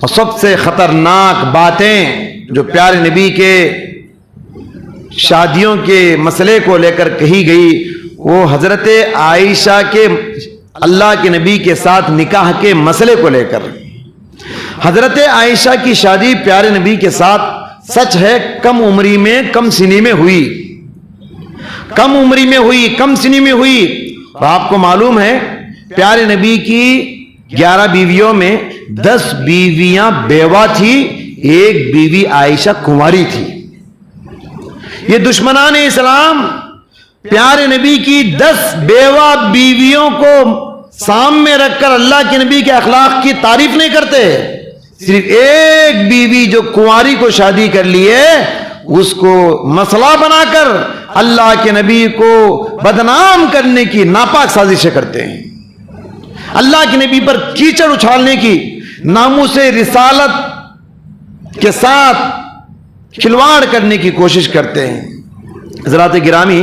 اور سب سے خطرناک باتیں جو پیارے نبی کے شادیوں کے مسئلے کو لے کر کہی گئی وہ حضرت عائشہ کے اللہ کے نبی کے ساتھ نکاح کے مسئلے کو لے کر. حضرت عائشہ کی شادی پیارے نبی کے ساتھ سچ ہے کم عمری میں کم سنی میں ہوئی، کم عمری میں ہوئی، کم سنی میں ہوئی. اور آپ کو معلوم ہے پیارے نبی کی 11 بیویوں میں 10 بیویاں بیوہ تھی، ایک بیوی عائشہ کنواری تھی. یہ دشمنان اسلام پیارے نبی کی 10 بیوہ بیویوں کو سامنے رکھ کر اللہ کے نبی کے اخلاق کی تعریف نہیں کرتے. صرف ایک بیوی جو کنواری کو شادی کر لیے اس کو مسئلہ بنا کر اللہ کے نبی کو بدنام کرنے کی ناپاک سازشیں کرتے ہیں، اللہ کے نبی پر کیچڑ اچھالنے کی، ناموس رسالت کے ساتھ کھلواڑ کرنے کی کوشش کرتے ہیں. حضرات گرامی،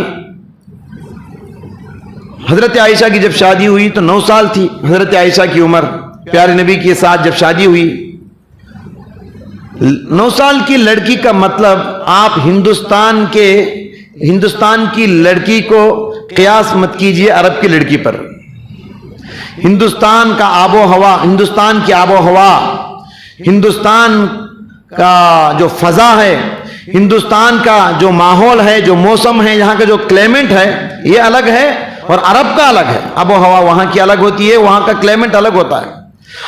حضرت عائشہ کی جب شادی ہوئی تو 9 سال تھی حضرت عائشہ کی عمر. پیارے نبی کے ساتھ جب شادی ہوئی 9 سال کی لڑکی کا مطلب آپ ہندوستان کی لڑکی کو قیاس مت کیجئے عرب کی لڑکی پر. ہندوستان کا آب و ہوا، ہندوستان کی آب و ہوا، ہندوستان کا جو فضا ہے، ہندوستان کا جو ماحول ہے، جو موسم ہے، یہاں کا جو کلائمیٹ ہے یہ الگ ہے اور عرب کا الگ ہے. آب و ہوا وہاں کی الگ ہوتی ہے، وہاں کا کلائمیٹ الگ ہوتا ہے.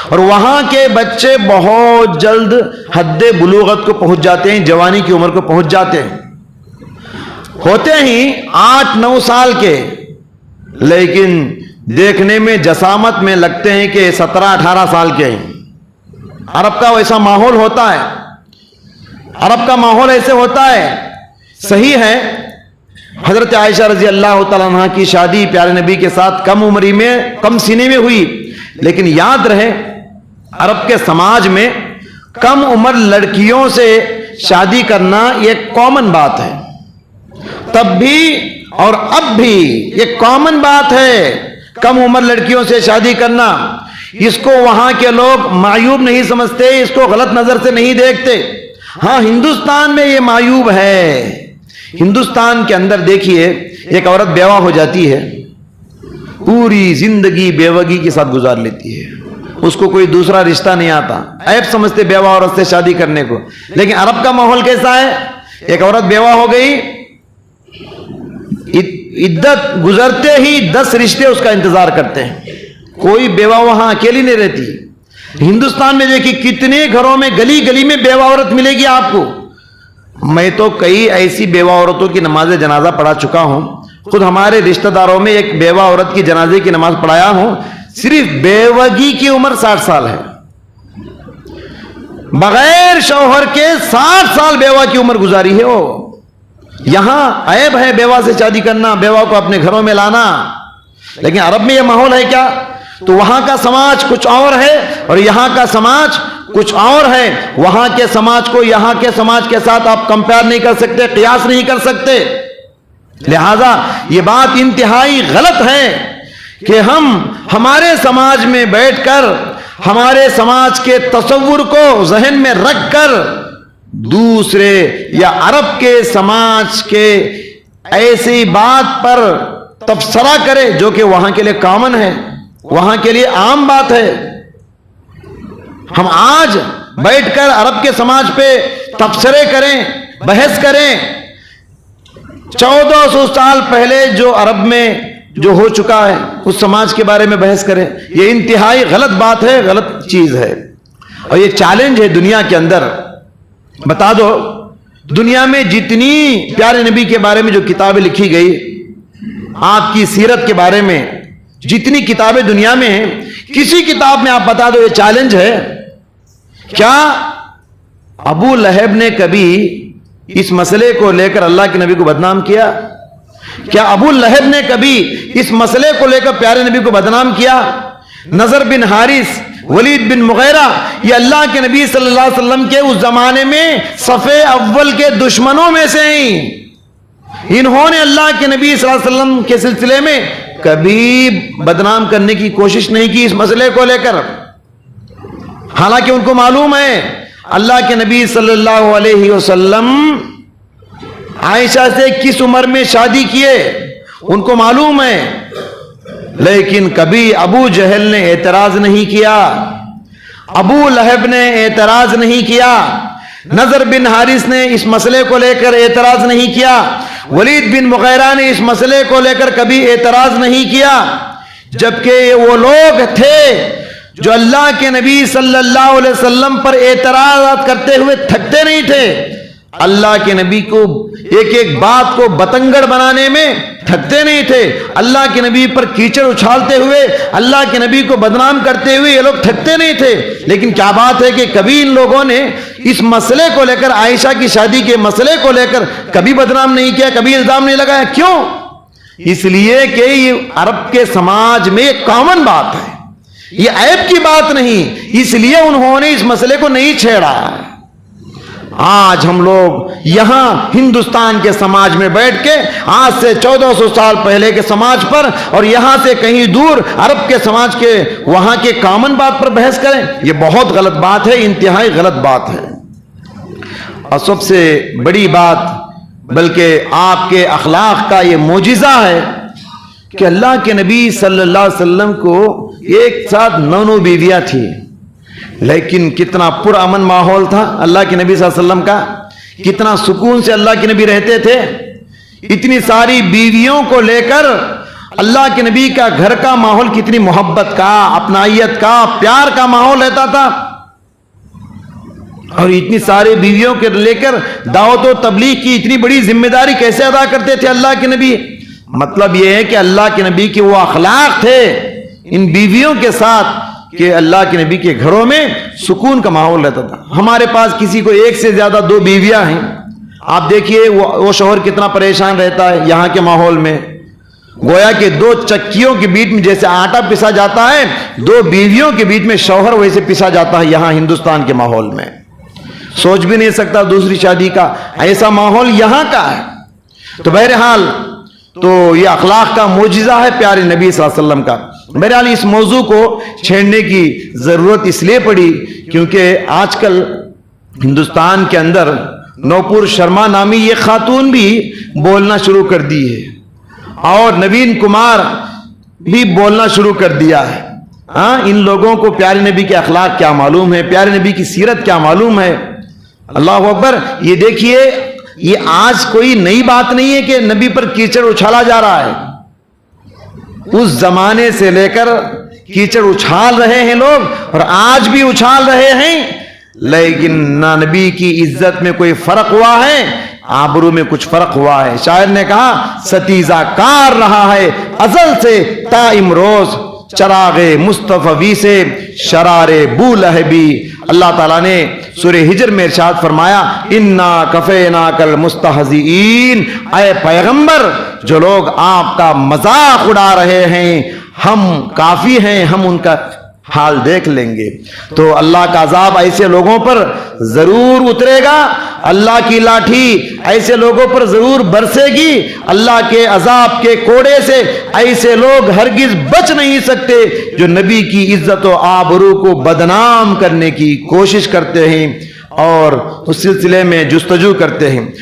اور وہاں کے بچے بہت جلد حد بلوغت کو پہنچ جاتے ہیں، جوانی کی عمر کو پہنچ جاتے ہیں. ہوتے ہی 8-9 سال کے، لیکن دیکھنے میں جسامت میں لگتے ہیں کہ 17-18 سال کے ہیں. عرب کا ویسا ماحول ہوتا ہے، عرب کا ماحول ایسے ہوتا ہے. صحیح ہے حضرت عائشہ رضی اللہ تعالیٰ عنہ کی شادی پیارے نبی کے ساتھ کم عمری میں کم سینے میں ہوئی، لیکن یاد رہے عرب کے سماج میں کم عمر لڑکیوں سے شادی کرنا یہ کامن بات ہے. تب بھی اور اب بھی یہ کامن بات ہے کم عمر لڑکیوں سے شادی کرنا. اس کو وہاں کے لوگ معیوب نہیں سمجھتے، اس کو غلط نظر سے نہیں دیکھتے. ہاں ہندوستان میں یہ معیوب ہے. ہندوستان کے اندر دیکھیے ایک عورت بیوہ ہو جاتی ہے، پوری زندگی بیوگی کے ساتھ گزار لیتی ہے، اس کو کوئی دوسرا رشتہ نہیں آتا. عیب سمجھتے بیوہ عورت سے شادی کرنے کو. لیکن عرب کا ماحول کیسا ہے؟ ایک عورت بیوہ ہو گئی، عدت گزرتے ہی 10 رشتے اس کا انتظار کرتے ہیں. کوئی بیوہ وہاں اکیلی نہیں رہتی. ہندوستان میں دیکھیے کتنے گھروں میں گلی گلی میں بیوہ عورت ملے گی آپ کو. میں تو کئی ایسی بیوہ عورتوں کی نماز جنازہ پڑھا چکا ہوں. خود ہمارے رشتہ داروں میں ایک بیوہ عورت کی جنازے کی نماز پڑھایا ہوں. صرف بیوگی کی عمر 60 سال ہے، بغیر شوہر کے 60 سال بیوہ کی عمر گزاری ہے. وہ یہاں عیب ہے بیوہ سے شادی کرنا، بیوہ کو اپنے گھروں میں لانا. لیکن عرب میں یہ ماحول ہے کیا؟ تو وہاں کا سماج کچھ اور ہے اور یہاں کا سماج کچھ اور ہے. وہاں کے سماج کو یہاں کے سماج کے ساتھ آپ کمپیئر نہیں کر سکتے، قیاس نہیں کر سکتے. لہذا یہ بات انتہائی غلط ہے کہ ہم ہمارے سماج میں بیٹھ کر ہمارے سماج کے تصور کو ذہن میں رکھ کر دوسرے یا عرب کے سماج کے ایسی بات پر تبصرہ کرے جو کہ وہاں کے لیے کامن ہے، وہاں کے لیے عام بات ہے. ہم آج بیٹھ کر عرب کے سماج پہ تبصرے کریں، بحث کریں. 1400 سال پہلے جو عرب میں جو ہو چکا ہے اس سماج کے بارے میں بحث کریں، یہ انتہائی غلط بات ہے، غلط چیز ہے. اور یہ چیلنج ہے دنیا کے اندر. بتا دو دنیا میں جتنی پیارے نبی کے بارے میں جو کتابیں لکھی گئی، آپ کی سیرت کے بارے میں جتنی کتابیں دنیا میں ہیں، کسی کتاب میں آپ بتا دو یہ چیلنج ہے کیا ابو لہب نے کبھی اس مسئلے کو لے کر اللہ کے نبی کو بدنام کیا؟ کیا ابو لہب نے کبھی اس مسئلے کو لے کر پیارے نبی کو بدنام کیا؟ نضر بن حارث، ولید بن مغیرہ، یہ اللہ کے نبی صلی اللہ علیہ وسلم کے اس زمانے میں صف اول کے دشمنوں میں سے ہیں. انہوں نے اللہ کے نبی صلی اللہ علیہ وسلم کے سلسلے میں کبھی بدنام کرنے کی کوشش نہیں کی اس مسئلے کو لے کر. حالانکہ ان کو معلوم ہے اللہ کے نبی صلی اللہ علیہ وسلم عائشہ سے کس عمر میں شادی کیے، ان کو معلوم ہے، لیکن کبھی ابو جہل نے اعتراض نہیں کیا، ابو لہب نے اعتراض نہیں کیا، نضر بن حارث نے اس مسئلے کو لے کر اعتراض نہیں کیا، ولید بن مغیرہ نے اس مسئلے کو لے کر کبھی اعتراض نہیں کیا، جبکہ وہ لوگ تھے جو اللہ کے نبی صلی اللہ علیہ وسلم پر اعتراضات کرتے ہوئے تھکتے نہیں تھے، اللہ کے نبی کو ایک ایک بات کو بتنگڑ بنانے میں تھکتے نہیں تھے، اللہ کے نبی پر کیچڑ اچھالتے ہوئے، اللہ کے نبی کو بدنام کرتے ہوئے یہ لوگ تھکتے نہیں تھے۔ لیکن کیا بات ہے کہ کبھی ان لوگوں نے اس مسئلے کو لے کر، عائشہ کی شادی کے مسئلے کو لے کر کبھی بدنام نہیں کیا، کبھی الزام نہیں لگایا۔ کیوں؟ اس لیے کہ یہ عرب کے سماج میں ایک کامن بات ہے، یہ عیب کی بات نہیں، اس لیے انہوں نے اس مسئلے کو نہیں چھیڑا۔ آج ہم لوگ یہاں ہندوستان کے سماج میں بیٹھ کے آج سے 1400 سال پہلے کے سماج پر اور یہاں سے کہیں دور عرب کے سماج کے وہاں کے کامن بات پر بحث کریں، یہ بہت غلط بات ہے، انتہائی غلط بات ہے۔ اور سب سے بڑی بات بلکہ آپ کے اخلاق کا یہ معجزہ ہے کہ اللہ کے نبی صلی اللہ علیہ وسلم کو ایک ساتھ 9 بیویاں تھیں، لیکن کتنا پرامن ماحول تھا اللہ کے نبی صلی اللہ علیہ وسلم کا، کتنا سکون سے اللہ کے نبی رہتے تھے۔ اتنی ساری بیویوں کو لے کر اللہ کے نبی کا گھر کا ماحول کتنی محبت کا، اپنائیت کا، پیار کا ماحول رہتا تھا، اور اتنی ساری بیویوں کے لے کر دعوت و تبلیغ کی اتنی بڑی ذمہ داری کیسے ادا کرتے تھے اللہ کے نبی؟ مطلب یہ ہے کہ اللہ کے نبی کے وہ اخلاق تھے ان بیویوں کے ساتھ کہ اللہ کے نبی کے گھروں میں سکون کا ماحول رہتا تھا۔ ہمارے پاس کسی کو ایک سے زیادہ 2 بیویاں ہیں، آپ دیکھیے وہ شوہر کتنا پریشان رہتا ہے یہاں کے ماحول میں، گویا کہ 2 چکیوں کے بیچ میں جیسے آٹا پسا جاتا ہے، 2 بیویوں کے بیچ میں شوہر ویسے پسا جاتا ہے یہاں ہندوستان کے ماحول میں۔ سوچ بھی نہیں سکتا دوسری شادی کا، ایسا ماحول یہاں کا ہے۔ تو بہرحال تو یہ اخلاق کا معجزہ ہے پیارے نبی صلی اللہ علیہ وسلم کا۔ بہرحال اس موضوع کو چھیڑنے کی ضرورت اس لیے پڑی کیونکہ آج کل ہندوستان کے اندر نوپور شرما نامی یہ خاتون بھی بولنا شروع کر دی ہے اور نوین کمار بھی بولنا شروع کر دیا ہے۔ ہاں، ان لوگوں کو پیارے نبی کے اخلاق کیا معلوم ہے، پیارے نبی کی سیرت کیا معلوم ہے۔ اللہ اکبر! یہ دیکھیے، یہ آج کوئی نئی بات نہیں ہے کہ نبی پر کیچڑ اچھالا جا رہا ہے، اس زمانے سے لے کر کیچڑ اچھال رہے ہیں لوگ اور آج بھی اچھال رہے ہیں، لیکن نہ نبی کی عزت میں کوئی فرق ہوا ہے، آبرو میں کچھ فرق ہوا ہے۔ شاعر نے کہا ستیزہ کار رہا ہے ازل سے تا امروز، چراغ مصطفی سے شرار بو لہبی۔ اللہ تعالیٰ نے سورہ ہجر میں ارشاد فرمایا انا کفیناک المستہزئین، اے پیغمبر جو لوگ آپ کا مذاق اڑا رہے ہیں ہم کافی ہیں، ہم ان کا حال دیکھ لیں گے۔ تو اللہ کا عذاب ایسے لوگوں پر ضرور اترے گا، اللہ کی لاٹھی ایسے لوگوں پر ضرور برسے گی، اللہ کے عذاب کے کوڑے سے ایسے لوگ ہرگز بچ نہیں سکتے جو نبی کی عزت و آبرو کو بدنام کرنے کی کوشش کرتے ہیں اور اس سلسلے میں جستجو کرتے ہیں۔